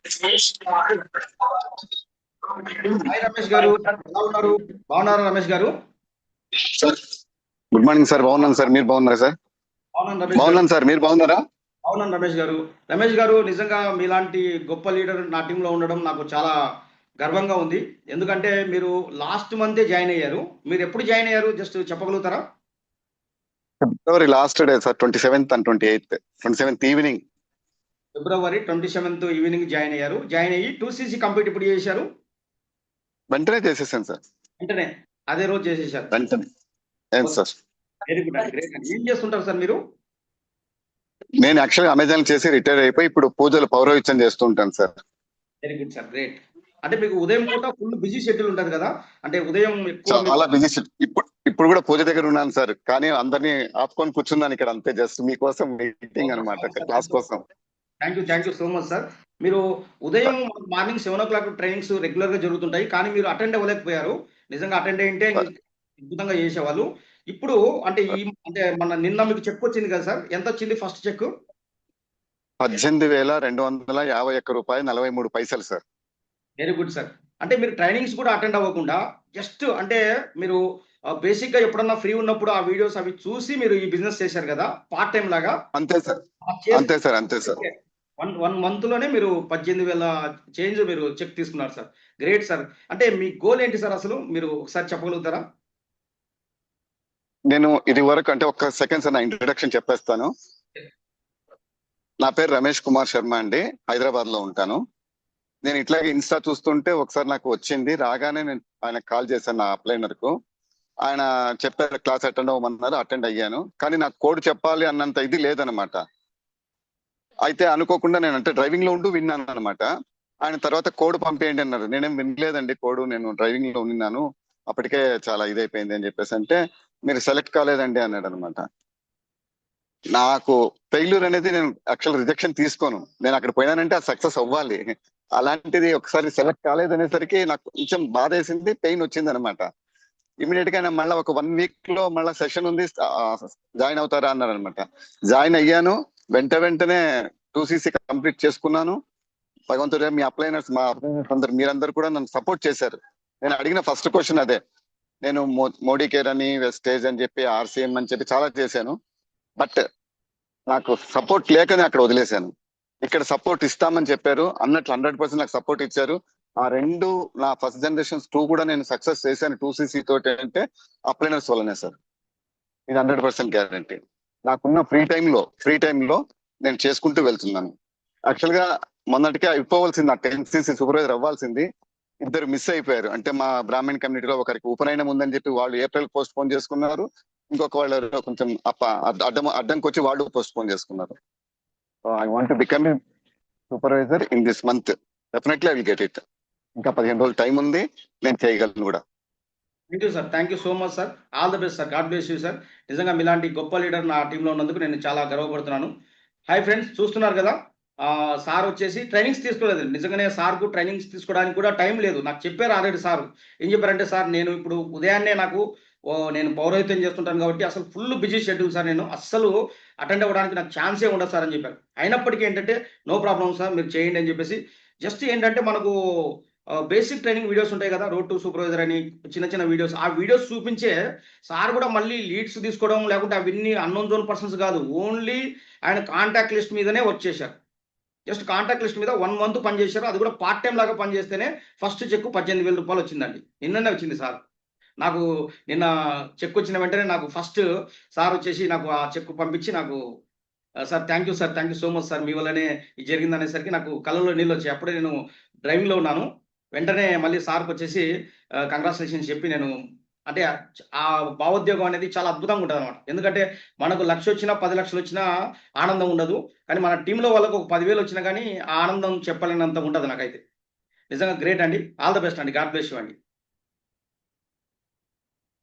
Hi Ramesh గారు, ఎలా ఉన్నారు? బాగున్నారా రమేష్ గారు? Sir good morning sir. బాగున్నాను సార్. మీరు బాగున్నారా సార్? బాగున్నాను రమేష్ గారు. బాగున్నాను సార్. మీరు బాగున్నారా? బాగున్నాను రమేష్ గారు. రమేష్ గారు, నిజంగా మీలాంటి గొప్ప లీడర్ నా టీంలో ఉండడం నాకు చాలా గర్వంగా ఉంది. ఎందుకంటే మీరు లాస్ట్ మంతే జాయిన్ అయ్యారు. మీరు ఎప్పుడు జాయిన్ అయ్యారు జస్ట్ చెప్పగలుగుతారా? ఫిబ్రవరి last day sir, 27th and 28th. 27th evening. ఫిబ్రవరి 27th ఈవినింగ్ జాయిన్ అయ్యారు. జాయిన్ అయ్యి 2CC కంప్లీట్ ఇప్పుడు చేశారు. వెంటనే చేసేసాను సార్. వెంటనే అదే రోజు చేసేసారు. వెంటనే. ఏం సార్? వెరీ గుడ్ అండి, గ్రేట్ అండి. ఏం చేస్తుంటారు సార్ మీరు? నేను యాక్చువల్గా అమెజాన్ చేసి రిటైర్ అయిపోయి ఇప్పుడు పూజలు పౌరోహిత్యం చేస్తూ ఉంటాను sir. Very good sir, great. అంటే మీకు ఉదయం పూట ఫుల్ బిజీ షెడ్యూల్ ఉంటుంది కదా, అంటే ఉదయం ఎక్కువ చాలా బిజీ. ఇప్పుడు కూడా పూజ దగ్గర ఉన్నాను సార్, కానీ అందరినీ ఆపుకొని కూర్చున్నాను ఇక్కడ అంతే. జస్ట్ మీకోసం మీటింగ్ అనమాట, క్లాస్ కోసం. Thank you so much sir. మీరు ఉదయం మార్నింగ్ 7 o'clock ట్రైనింగ్స్ రెగ్యులర్ గా జరుగుతుంటాయి, కానీ మీరు అటెండ్ అవ్వలేకపోయారు. నిజంగా అటెండ్ అయ్యింటే అద్భుతంగా చేసేవాళ్ళు. ఇప్పుడు అంటే నిన్న మీకు చెక్ వచ్చింది కదా సార్, ఎంత వచ్చింది ఫస్ట్ చెక్? 18,251 రూపాయలు 43 పైసలు సార్. Very good sir. అంటే మీరు ట్రైనింగ్స్ కూడా అటెండ్ అవ్వకుండా జస్ట్ అంటే మీరు బేసిక్ గా ఎప్పుడన్నా ఫ్రీ ఉన్నప్పుడు ఆ వీడియోస్ అవి చూసి మీరు ఈ బిజినెస్ చేశారు కదా పార్ట్ టైం లాగా. అంతే సార్. అంతే సార్. అంతే సార్. వన్ మంత్ లోనే మీరు 18,000 చేంజ్ మీరు చెక్ తీసుకున్నారు సార్. Great sir. అంటే మీ గోల్ ఏంటి సార్ అసలు, మీరు ఒకసారి చెప్పగలుగుతారా? నేను ఇది వరకు అంటే ఒక్క సెకండ్ సార్, నా ఇంట్రొడక్షన్ చెప్పేస్తాను. నా పేరు రమేష్ కుమార్ శర్మ అండి, హైదరాబాద్ లో ఉంటాను. నేను ఇట్లాగే ఇన్స్టా చూస్తుంటే ఒకసారి నాకు వచ్చింది. రాగానే నేను ఆయనకు కాల్ చేశాను, నా అప్లైనర్ కు. ఆయన చెప్పారు క్లాస్ అటెండ్ అవ్వమన్నారు, అటెండ్ అయ్యాను. కానీ నాకు కోడ్ చెప్పాలి అన్నంత ఇది లేదనమాట. అయితే అనుకోకుండా నేను అంటే డ్రైవింగ్ లో ఉంటూ విన్నాను అనమాట. ఆయన తర్వాత కోడ్ పంపేయండి అన్నారు. నేనేం వినలేదండి కోడ్, నేను డ్రైవింగ్ లో ఉన్నాను, అప్పటికే చాలా ఇదైపోయింది అని చెప్పేసి అంటే, మీరు సెలెక్ట్ కాలేదండి అన్నాడు అనమాట. నాకు ఫెయిల్యూర్ అనేది నేను యాక్చువల్ రిజెక్షన్ తీసుకోను. నేను అక్కడ పోయినానంటే అది సక్సెస్ అవ్వాలి. అలాంటిది ఒకసారి సెలెక్ట్ కాలేదనేసరికి నాకు కొంచెం బాధ వేసింది, పెయిన్ వచ్చింది అనమాట. ఇమీడియట్ గా మళ్ళీ ఒక 1 week లో మళ్ళీ సెషన్ ఉంది, జాయిన్ అవుతారా అన్నారు అనమాట. జాయిన్ అయ్యాను. వెంటనే 2CC కంప్లీట్ చేసుకున్నాను. భగవంతుడే, మీ అప్లైనర్స్, మా అప్లైనర్స్ అందరు, మీరందరూ కూడా నన్ను సపోర్ట్ చేశారు. నేను అడిగిన ఫస్ట్ క్వశ్చన్ అదే. నేను మోడీ కేర్ అని, వెస్టేజ్ అని చెప్పి, RCM అని చెప్పి చాలా చేశాను. బట్ నాకు సపోర్ట్ లేకనే అక్కడ వదిలేశాను. ఇక్కడ సపోర్ట్ ఇస్తామని చెప్పారు అన్నట్లు 100% నాకు సపోర్ట్ ఇచ్చారు. ఆ రెండు నా ఫస్ట్ జనరేషన్స్ 2 కూడా నేను సక్సెస్ చేశాను 2CC తోటి అంటే అప్లైనర్స్ వల్లనే సార్. ఇది 100% గ్యారంటీ. నాకున్న ఫ్రీ టైంలో నేను చేసుకుంటూ వెళ్తున్నాను. యాక్చువల్ గా మొన్నటికే అయిపోవాల్సింది, ఆ 10CC సూపర్వైజర్ అవ్వాల్సింది. 2 మిస్ అయిపోయారు. అంటే మా బ్రాహ్మణ్ కమ్యూనిటీలో ఒకరికి ఉపనయనం ఉందని చెప్పి వాళ్ళు ఏప్రిల్ పోస్ట్ పోన్ చేసుకున్నారు. ఇంకొక వాళ్ళు కొంచెం అడ్డంకొచ్చి వాళ్ళు పోస్ట్ పోన్ చేసుకున్నారు. I want to become a supervisor in this month. Definitely I will get it. ఇంకా 15 రోజులు టైం ఉంది, నేను చేయగలను కూడా. Thank you so much sir. All the best sir. God bless you sir. నిజంగా మీలాంటి గొప్ప లీడర్ నా టీంలో ఉన్నందుకు నేను చాలా గర్వపడుతున్నాను. హాయ్ ఫ్రెండ్స్, చూస్తున్నారు కదా, సార్ వచ్చేసి ట్రైనింగ్స్ తీసుకోలేదు. నిజంగానే సార్కు ట్రైనింగ్స్ తీసుకోవడానికి కూడా టైం లేదు. నాకు చెప్పారు ఆల్రెడీ సార్. ఏం చెప్పారంటే, సార్ నేను ఇప్పుడు ఉదయాన్నే నేను పౌరోహిత్యం చేస్తుంటాను కాబట్టి అసలు ఫుల్ బిజీ షెడ్యూల్ సార్, నేను అస్సలు అటెండ్ అవ్వడానికి నాకు ఛాన్సే ఉండదు సార్ అని చెప్పారు. అయినప్పటికీ ఏంటంటే, నో ప్రాబ్లం సార్, మీరు చేయండి అని చెప్పేసి జస్ట్ ఏంటంటే మనకు బేసిక్ ట్రైనింగ్ వీడియోస్ ఉంటాయి కదా, రోడ్ టు సూపర్వైజర్ అని చిన్న వీడియోస్, ఆ వీడియోస్ చూపించే సార్ కూడా మళ్ళీ లీడ్స్ తీసుకోవడం, లేకుంటే అవన్నీ అన్నోన్ జోన్ పర్సన్స్ కాదు, ఓన్లీ ఆయన కాంటాక్ట్ లిస్ట్ మీదనే వచ్చేసారు. జస్ట్ కాంటాక్ట్ లిస్ట్ మీద 1 month పనిచేశారు. అది కూడా పార్ట్ టైం లాగా పనిచేస్తేనే ఫస్ట్ చెక్ 18,000 రూపాయలు వచ్చిందండి. నిన్ననే వచ్చింది సార్. నాకు నిన్న చెక్ వచ్చిన వెంటనే నాకు ఫస్ట్ సార్ వచ్చేసి నాకు ఆ చెక్ పంపించి నాకు, sir thank you so much sir, మీ వల్లనే ఇది జరిగింది అనేసరికి నాకు కళ్ళలో నీళ్ళు వచ్చాయి. అప్పుడే నేను డ్రైవింగ్లో ఉన్నాను. వెంటనే మళ్ళీ సార్కి వచ్చేసి కంగ్రాచులేషన్స్ చెప్పి నేను అంటే ఆ భావోద్యోగం అనేది చాలా అద్భుతంగా ఉంటుంది అనమాట. ఎందుకంటే మనకు 1,00,000 వచ్చినా 10 లక్షలు వచ్చినా ఆనందం ఉండదు, కానీ మన టీంలో వాళ్ళకు ఒక 10,000 వచ్చినా కానీ ఆ ఆనందం చెప్పలేనంత ఉంటుంది నాకైతే. నిజంగా గ్రేట్ అండి. ఆల్ ద బెస్ట్ అండి. గాడ్ బ్లెస్ యూ అండి.